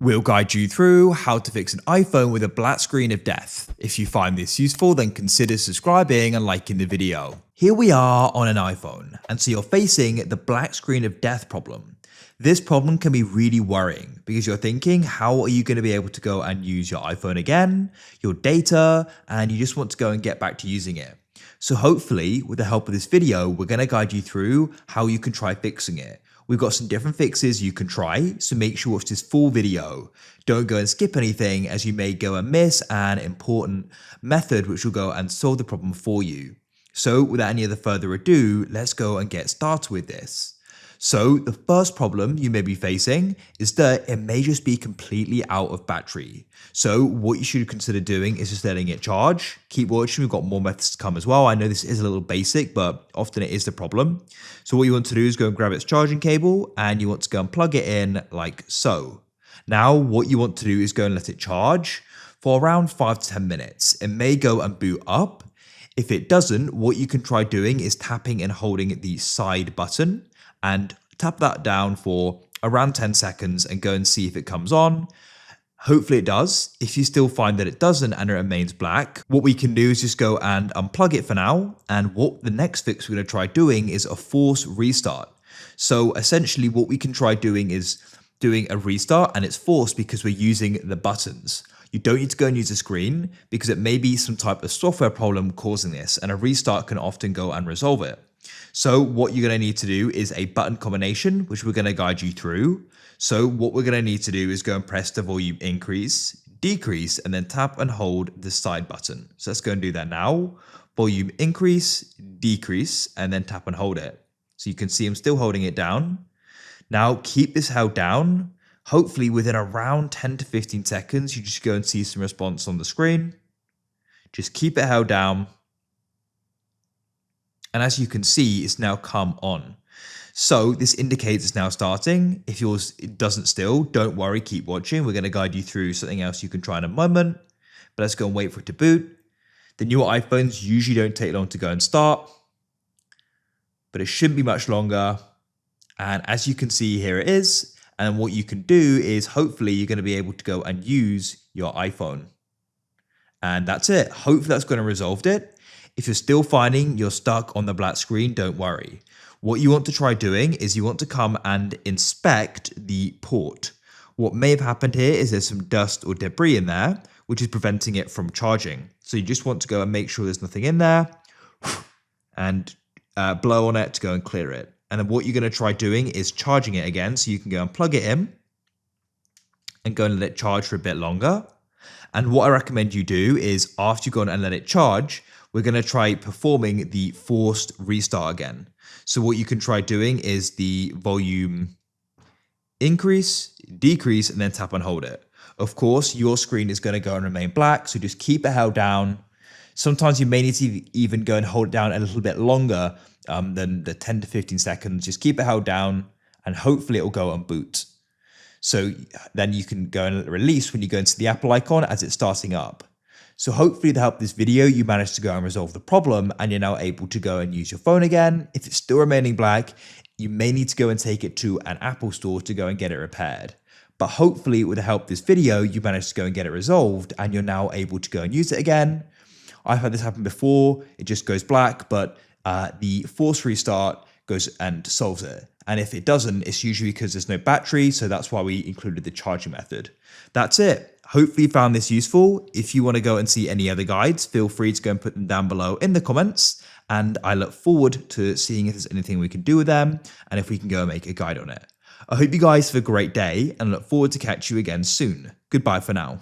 We'll guide you through how to fix an iPhone with a black screen of death. If you find this useful, then consider subscribing and liking the video. Here we are on an iPhone, and so you're facing the black screen of death problem. This problem can be really worrying because you're thinking, how are you going to be able to go and use your iPhone again, your data, and you just want to go and get back to using it. So hopefully, with the help of this video, we're going to guide you through how you can try fixing it. We've got some different fixes you can try, so make sure watch this full video. Don't go and skip anything, as you may go and miss an important method which will go and solve the problem for you. So without any other further ado, let's go and get started with this. So the first problem you may be facing is that it may just be completely out of battery. So what you should consider doing is just letting it charge. Keep watching, we've got more methods to come as well. I know this is a little basic, but often it is the problem. So what you want to do is go and grab its charging cable and you want to go and plug it in like so. Now what you want to do is go and let it charge for around 5 to 10 minutes. It may go and boot up. If it doesn't, what you can try doing is tapping and holding the side button and tap that down for around 10 seconds and go and see if it comes on. Hopefully it does. If you still find that it doesn't and it remains black, what we can do is just go and unplug it for now. And what the next fix we're going to try doing is a force restart. So essentially what we can try doing is doing a restart, and it's forced because we're using the buttons. You don't need to go and use the screen because it may be some type of software problem causing this, and a restart can often go and resolve it. So what you're going to need to do is a button combination, which we're going to guide you through. So what we're going to need to do is go and press the volume increase, decrease, and then tap and hold the side button. So let's go and do that now. Volume increase, decrease, and then tap and hold it. So you can see I'm still holding it down. Now keep this held down. Hopefully within around 10 to 15 seconds, you just go and see some response on the screen. Just keep it held down. And as you can see, it's now come on. So this indicates it's now starting. If yours doesn't still, don't worry, keep watching. We're going to guide you through something else you can try in a moment. But let's go and wait for it to boot. The newer iPhones usually don't take long to go and start, but it shouldn't be much longer. And as you can see, here it is. And what you can do is hopefully you're going to be able to go and use your iPhone. And that's it. Hopefully that's going to resolve it. If you're still finding you're stuck on the black screen, don't worry. What you want to try doing is you want to come and inspect the port. What may have happened here is there's some dust or debris in there, which is preventing it from charging. So you just want to go and make sure there's nothing in there and blow on it to go and clear it. And then what you're going to try doing is charging it again. So you can go and plug it in and go and let it charge for a bit longer. And what I recommend you do is after you've gone and let it charge, we're going to try performing the forced restart again. So what you can try doing is the volume increase, decrease, and then tap and hold it. Of course, your screen is going to go and remain black, so just keep it held down. Sometimes you may need to even go and hold it down a little bit longer than the 10 to 15 seconds. Just keep it held down and hopefully it will go and boot. So then you can go and let it release when you go into the Apple icon as it's starting up. So hopefully with the help of this video, you managed to go and resolve the problem and you're now able to go and use your phone again. If it's still remaining black, you may need to go and take it to an Apple store to go and get it repaired. But hopefully with the help of this video, you managed to go and get it resolved and you're now able to go and use it again. I've had this happen before. It just goes black, but the force restart goes and solves it. And if it doesn't, it's usually because there's no battery. So that's why we included the charging method. That's it. Hopefully you found this useful. If you want to go and see any other guides, feel free to go and put them down below in the comments. And I look forward to seeing if there's anything we can do with them and if we can go and make a guide on it. I hope you guys have a great day and look forward to catch you again soon. Goodbye for now.